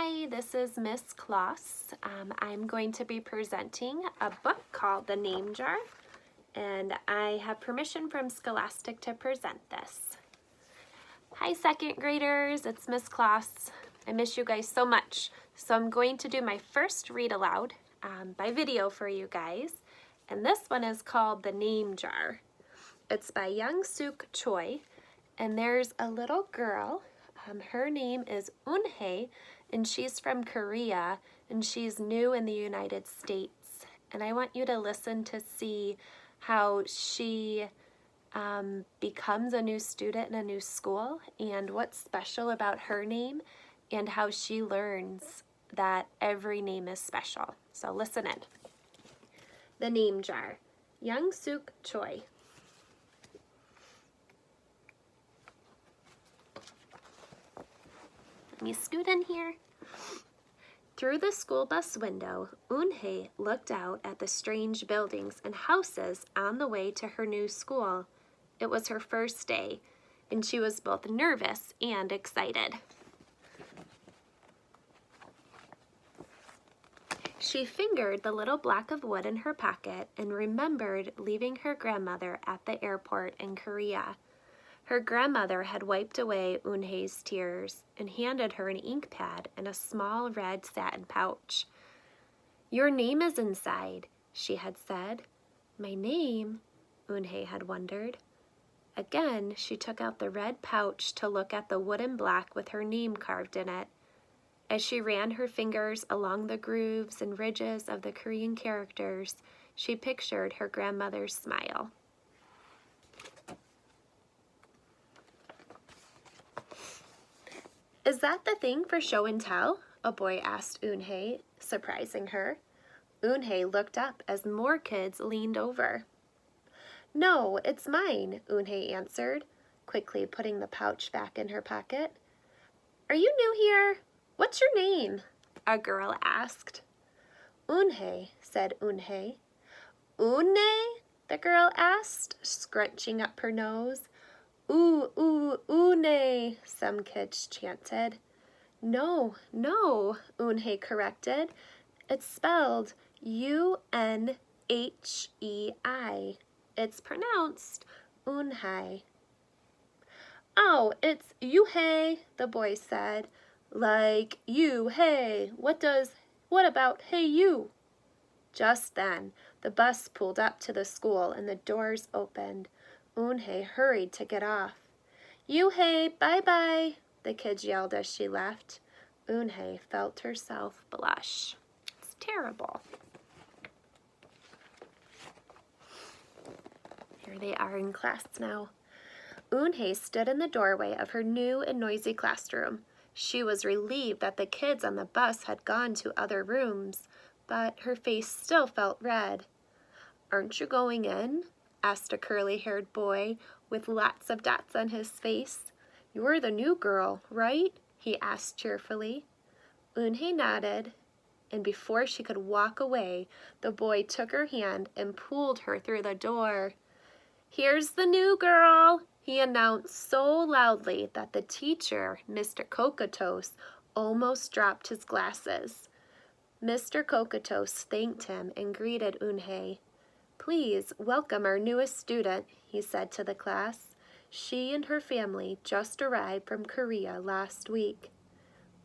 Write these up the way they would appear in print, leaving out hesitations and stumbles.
Hi, this is Miss Kloss. I'm going to be presenting a book called The Name Jar, and I have permission from Scholastic to present this. Hi, second graders, it's Miss Kloss. I miss you guys so much. So I'm going to do my first read aloud by video for you guys, and this one is called The Name Jar. It's by Yangsook Choi, and there's a little girl. Her name is Eunhae, and she's from Korea, and she's new in the United States. And I want you to listen to see how she becomes a new student in a new school, and what's special about her name, and how she learns that every name is special. So listen in. The Name Jar, Yangsook Choi. Let me scoot in here. Through the school bus window, Eunhae looked out at the strange buildings and houses on the way to her new school. It was her first day, and she was both nervous and excited. She fingered the little block of wood in her pocket and remembered leaving her grandmother at the airport in Korea. Her grandmother had wiped away Eunhae's tears and handed her an ink pad and a small red satin pouch. "Your name is inside," she had said. "My name?" Eunhae had wondered. Again, she took out the red pouch to look at the wooden block with her name carved in it. As she ran her fingers along the grooves and ridges of the Korean characters, she pictured her grandmother's smile. "Is that the thing for show and tell?" a boy asked Eunhae, surprising her. Eunhae looked up as more kids leaned over. "No, it's mine," Eunhae answered, quickly putting the pouch back in her pocket. "Are you new here? What's your name?" a girl asked. "Eunhae," said Eunhae. "Eunhae?" the girl asked, scrunching up her nose. Eunhae, some kids chanted. No, Eunhae corrected. It's spelled Unhei. It's pronounced Eunhae. "Oh, it's Yuhei," the boy said. "Like you, hey, what about hey you?" Just then, the bus pulled up to the school and the doors opened. Eunhae hurried to get off. "Yuhei, bye-bye," the kids yelled as she left. Eunhae felt herself blush. It's terrible. Here they are in class now. Eunhae stood in the doorway of her new and noisy classroom. She was relieved that the kids on the bus had gone to other rooms, but her face still felt red. "Aren't you going in?" asked a curly-haired boy with lots of dots on his face. "You're the new girl, right?" he asked cheerfully. Eunhae nodded, and before she could walk away, the boy took her hand and pulled her through the door. "Here's the new girl," he announced so loudly that the teacher, Mr. Cocotos, almost dropped his glasses. Mr. Cocotos thanked him and greeted Eunhae. "Please welcome our newest student," he said to the class. "She and her family just arrived from Korea last week."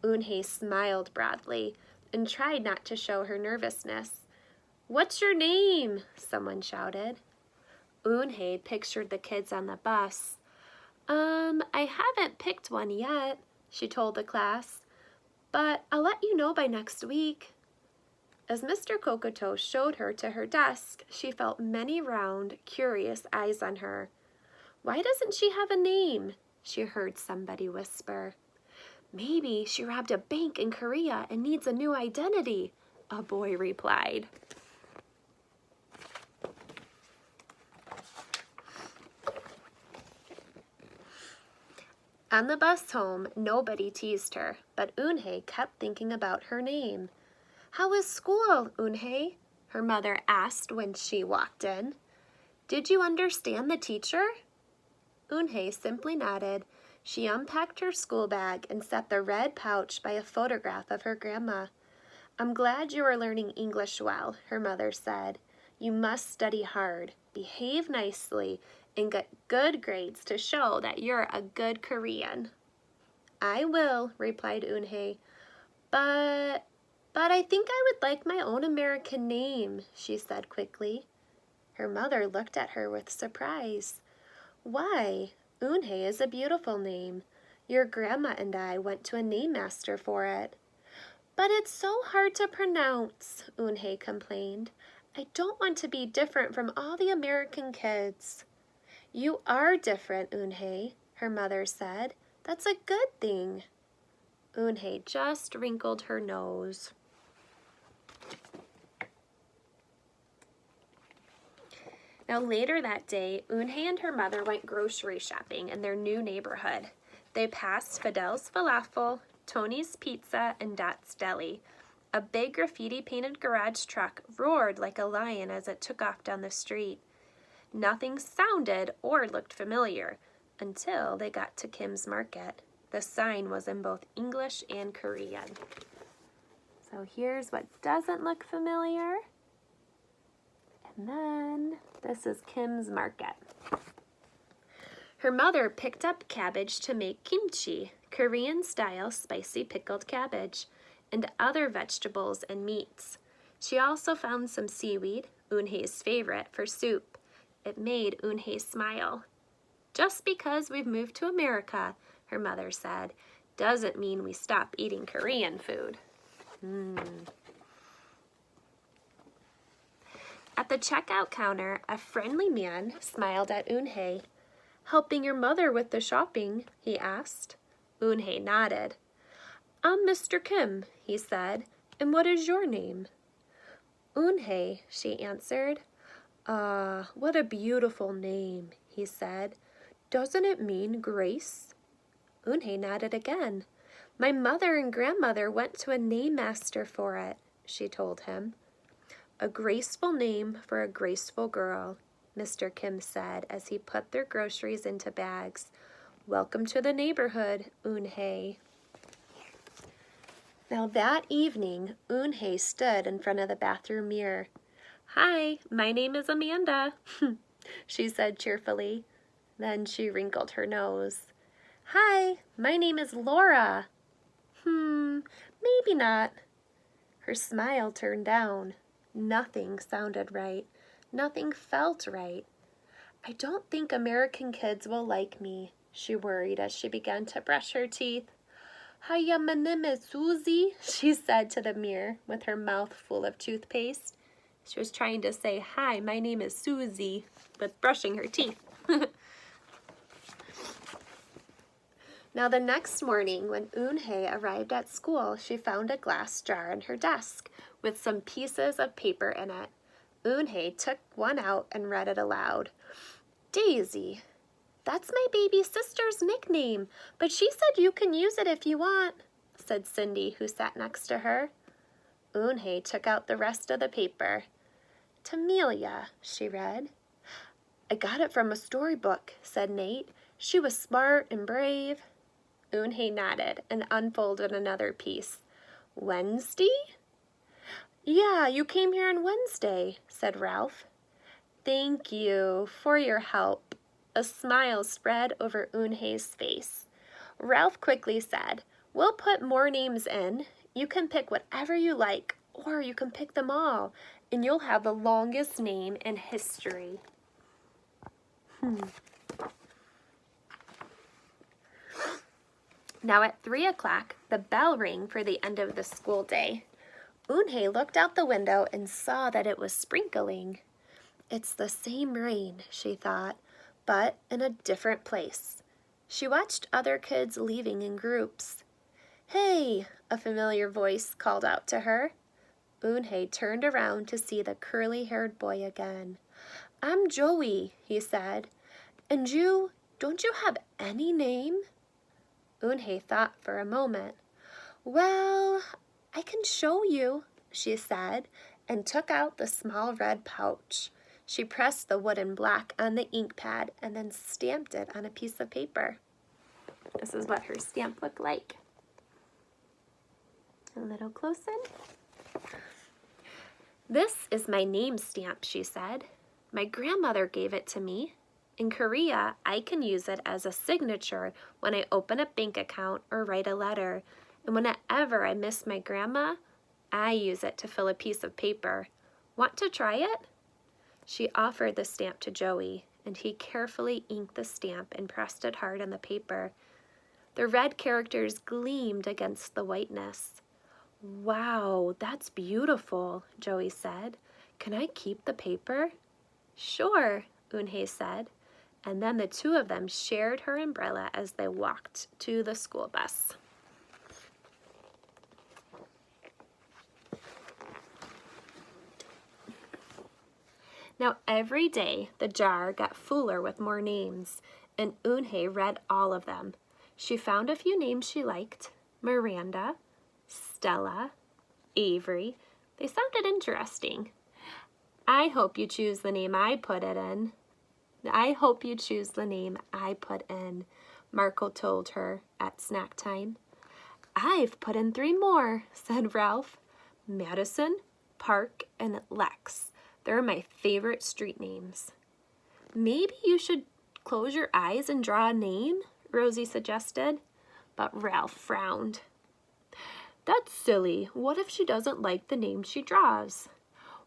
Eunhae smiled broadly and tried not to show her nervousness. "What's your name?" someone shouted. Eunhae pictured the kids on the bus. I haven't picked one yet," she told the class, "but I'll let you know by next week." As Mr. Cocotos showed her to her desk, she felt many round, curious eyes on her. "Why doesn't she have a name?" she heard somebody whisper. "Maybe she robbed a bank in Korea and needs a new identity," a boy replied. On the bus home, nobody teased her, but Eunhae kept thinking about her name. "How is school, Eunhae?" her mother asked when she walked in. "Did you understand the teacher?" Eunhae simply nodded She unpacked her school bag and set the red pouch by a photograph of her grandma. "I'm glad you are learning English well," her mother said. "You must study hard, behave nicely, and get good grades to show that you're a good Korean." "I will," replied Eunhae. But I think I would like my own American name," she said quickly. Her mother looked at her with surprise. "Why? Eunhae is a beautiful name. Your grandma and I went to a name master for it." "But it's so hard to pronounce," Eunhae complained. "I don't want to be different from all the American kids." "You are different, Eunhae," her mother said. "That's a good thing." Eunhae just wrinkled her nose. Now later that day, Eunhae and her mother went grocery shopping in their new neighborhood. They passed Fidel's Falafel, Tony's Pizza, and Dot's Deli. A big graffiti-painted garage truck roared like a lion as it took off down the street. Nothing sounded or looked familiar until they got to Kim's Market. The sign was in both English and Korean. So here's what doesn't look familiar. And then this is Kim's Market. Her mother picked up cabbage to make kimchi, Korean-style spicy pickled cabbage, and other vegetables and meats. She also found some seaweed, Eunhae's favorite, for soup. It made Eunhae smile. "Just because we've moved to America," her mother said, "doesn't mean we stop eating Korean food." At the checkout counter, a friendly man smiled at Eunhae. "Helping your mother with the shopping?" he asked. Eunhae nodded. "I'm Mr. Kim," he said. "And what is your name?" "Eunhae," she answered. "Ah, what a beautiful name," he said. "Doesn't it mean grace?" Eunhae nodded again. "My mother and grandmother went to a name master for it," she told him. "A graceful name for a graceful girl," Mr. Kim said as he put their groceries into bags. "Welcome to the neighborhood, Eunhae." Now that evening, Eunhae stood in front of the bathroom mirror. "Hi, my name is Amanda," she said cheerfully. Then she wrinkled her nose. "Hi, my name is Laura." Maybe not." Her smile turned down. Nothing sounded right. Nothing felt right. "I don't think American kids will like me," she worried as she began to brush her teeth. "Hiya, my name is Susie," she said to the mirror with her mouth full of toothpaste. She was trying to say, "Hi, my name is Susie," but brushing her teeth. Now the next morning when Eunhae arrived at school, she found a glass jar in her desk with some pieces of paper in it. Eunhae took one out and read it aloud. "Daisy. That's my baby sister's nickname, but she said you can use it if you want," said Cindy, who sat next to her. Eunhae took out the rest of the paper. "Tamelia," she read. "I got it from a storybook," said Nate. "She was smart and brave." Eunhae nodded and unfolded another piece. "Wednesday?" "Yeah, you came here on Wednesday," said Ralph. "Thank you for your help." A smile spread over Eunhae's face. Ralph quickly said, "We'll put more names in. You can pick whatever you like, or you can pick them all, and you'll have the longest name in history." Now at 3 o'clock, the bell rang for the end of the school day. Eunhae looked out the window and saw that it was sprinkling. "It's the same rain," she thought, "but in a different place." She watched other kids leaving in groups. "Hey!" a familiar voice called out to her. Eunhae turned around to see the curly-haired boy again. "I'm Joey," he said. "And you, don't you have any name?" Eunhae thought for a moment. "Well, I can show you," she said, and took out the small red pouch. She pressed the wooden block on the ink pad and then stamped it on a piece of paper. This is what her stamp looked like. A little closer. This is my name stamp, she said. My grandmother gave it to me. In Korea, I can use it as a signature when I open a bank account or write a letter. And whenever I miss my grandma, I use it to fill a piece of paper. Want to try it? She offered the stamp to Joey, and he carefully inked the stamp and pressed it hard on the paper. The red characters gleamed against the whiteness. Wow, that's beautiful, Joey said. Can I keep the paper? Sure, Eunhae said. And then the two of them shared her umbrella as they walked to the school bus. Now every day the jar got fuller with more names, and Eunhae read all of them. She found a few names she liked: Miranda, Stella, Avery. They sounded interesting. I hope you choose the name I put it in. I hope you choose the name I put in, Marco told her at snack time. I've put in 3 more, said Ralph. Madison, Park, and Lex. They're my favorite street names. Maybe you should close your eyes and draw a name, Rosie suggested, but Ralph frowned. That's silly. What if she doesn't like the name she draws?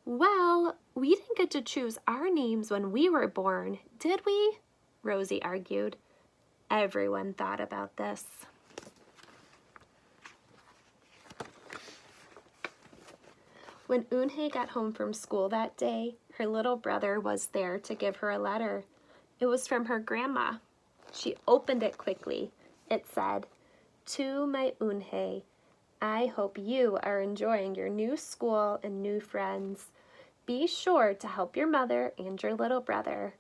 Well, we didn't get to choose our names when we were born, did we? Rosie argued. Everyone thought about this. When Eunhae got home from school that day, her little brother was there to give her a letter. It was from her grandma. She opened it quickly. It said, "To my Eunhae, I hope you are enjoying your new school and new friends. Be sure to help your mother and your little brother.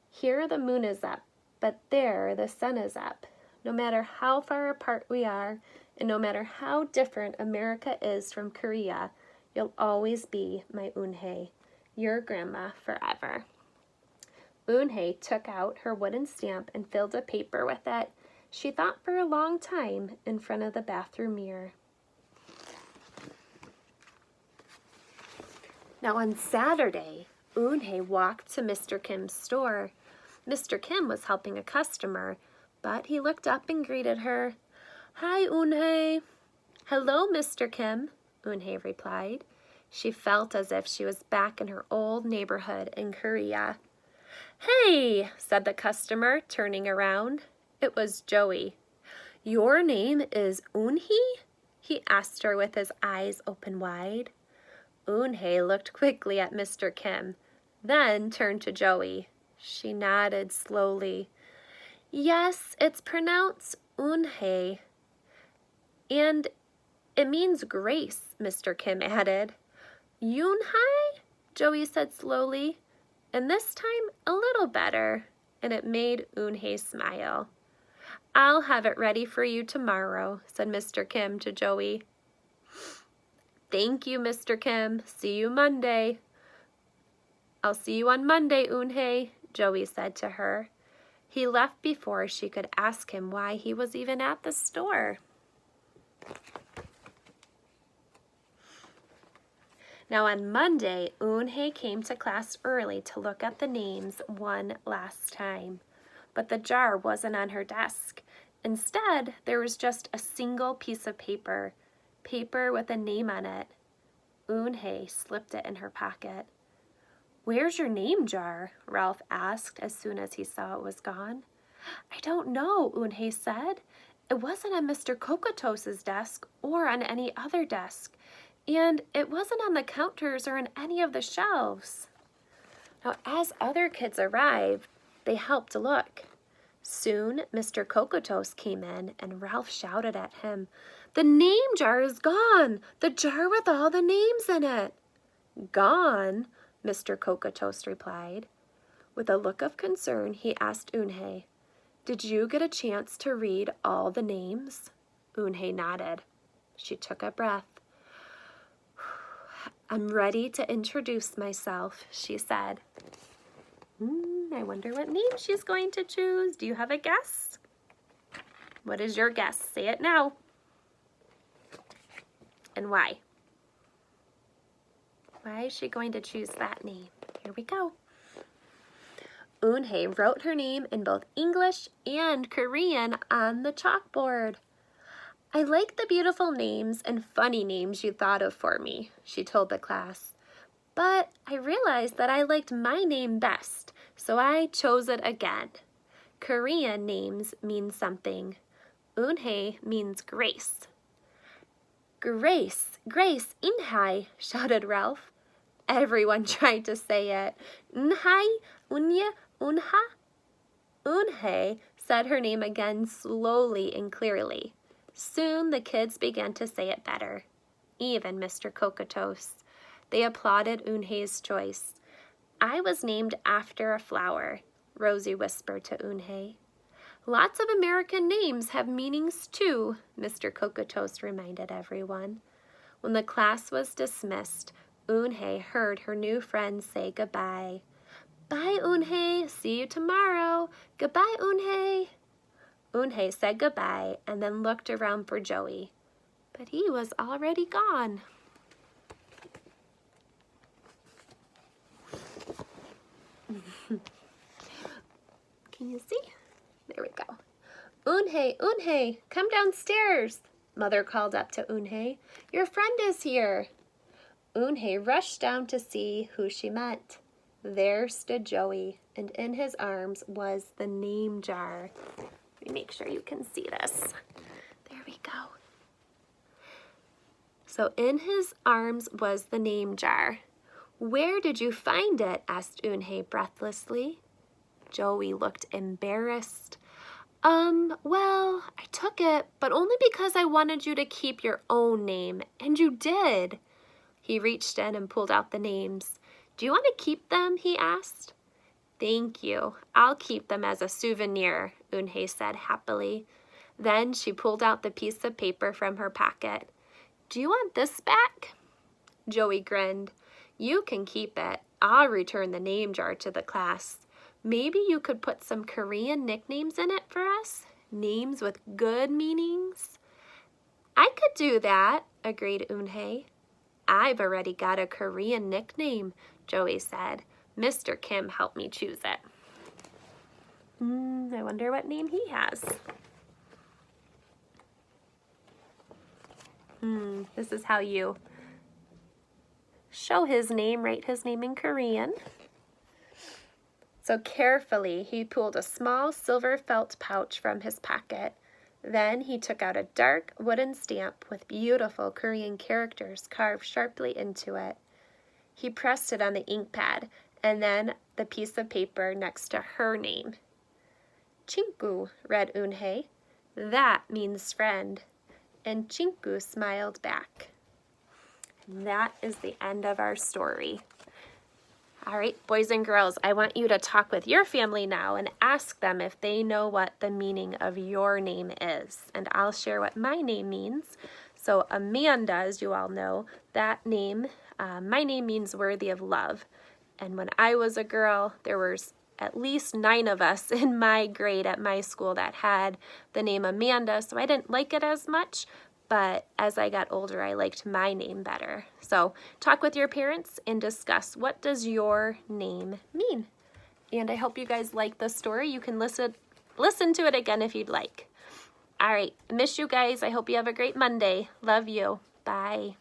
Here the moon is up, but there the sun is up. No matter how far apart we are, and no matter how different America is from Korea, you'll always be my Eunhae, your grandma forever." Eunhae took out her wooden stamp and filled a paper with it. She thought for a long time in front of the bathroom mirror. Now on Saturday, Eunhae walked to Mr. Kim's store. Mr. Kim was helping a customer, but he looked up and greeted her. "Hi, Eunhae." "Hello, Mr. Kim," Eunhae replied. She felt as if she was back in her old neighborhood in Korea. "Hey," said the customer, turning around. It was Joey. "Your name is Eunhee?" he asked her with his eyes open wide. Eunhae looked quickly at Mr. Kim, then turned to Joey. She nodded slowly. "Yes, it's pronounced Eunhae. And it means grace," Mr. Kim added. "Eunhae?" Joey said slowly, and this time a little better, and it made Eunhae smile. "I'll have it ready for you tomorrow," said Mr. Kim to Joey. "Thank you, Mr. Kim. See you Monday." "I'll see you on Monday, Eunhae," Joey said to her. He left before she could ask him why he was even at the store. Now on Monday, Eunhae came to class early to look at the names one last time. But the jar wasn't on her desk. Instead, there was just a single piece of paper with a name on it. Eunhae slipped it in her pocket. "Where's your name jar?" Ralph asked as soon as he saw it was gone. "I don't know," Eunhae said. "It wasn't on Mr. Kokotos's desk or on any other desk. And it wasn't on the counters or in any of the shelves." Now, as other kids arrived, they helped look. Soon, Mr. Kokotos came in and Ralph shouted at him, "The name jar is gone! The jar with all the names in it!" "Gone?" Mr. Kokotos replied. With a look of concern, he asked Eunhae, "Did you get a chance to read all the names?" Eunhae nodded. She took a breath. "I'm ready to introduce myself," she said. I wonder what name she's going to choose. Do you have a guess? What is your guess? Say it now. And why? Why is she going to choose that name? Here we go. Eun-hye wrote her name in both English and Korean on the chalkboard. I like the beautiful names and funny names you thought of for me, she told the class. But I realized that I liked my name best, so I chose it again. Korean names mean something. Eun-hye means grace. Grace, Grace, Eun-hye, shouted Ralph. Everyone tried to say it. Eun-hye, Eun-hye, Eun-ha. Eun-hye said her name again slowly and clearly. Soon the kids began to say it better, even Mr. Cocotos. They applauded Eun-hye's choice. I was named after a flower, Rosie whispered to Eun-hye. Lots of American names have meanings too, Mr. Cocotos reminded everyone. When the class was dismissed, Eun-hye heard her new friend say goodbye. Bye, Eun-hye. See you tomorrow. Goodbye, Eun-hye. Eun-hye said goodbye and then looked around for Joey, but he was already gone. Can you see? There we go. Eun-hye, Eun-hye, come downstairs, Mother called up to Eun-hye. Your friend is here. Eun-hye rushed down to see who she meant. There stood Joey, and in his arms was the name jar. Let me make sure you can see this. There we go. So in his arms was the name jar. Where did you find it? Asked Eun-hye breathlessly. Joey looked embarrassed. Well, I took it, but only because I wanted you to keep your own name, and you did. He reached in and pulled out the names. Do you want to keep them? He asked. Thank you. I'll keep them as a souvenir, Eun-hye said happily. Then she pulled out the piece of paper from her pocket. Do you want this back? Joey grinned. You can keep it. I'll return the name jar to the class. Maybe you could put some Korean nicknames in it for us? Names with good meanings? I could do that, agreed Eun-hye. I've already got a Korean nickname, Joey said. Mr. Kim helped me choose it. I wonder what name he has. This is how you show his name, write his name in Korean. So carefully, he pulled a small silver felt pouch from his pocket. Then he took out a dark wooden stamp with beautiful Korean characters carved sharply into it. He pressed it on the ink pad and then the piece of paper next to her name. Chinku, read Eun-hye. That means friend. And Chinku smiled back. And that is the end of our story. All right, boys and girls, I want you to talk with your family now and ask them if they know what the meaning of your name is. And I'll share what my name means. So Amanda, as you all know, that name, my name means worthy of love. And when I was a girl, there were at least 9 of us in my grade at my school that had the name Amanda, so I didn't like it as much. But as I got older, I liked my name better. So talk with your parents and discuss, what does your name mean? And I hope you guys like the story. You can listen to it again if you'd like. All right, miss you guys. I hope you have a great Monday. Love you. Bye.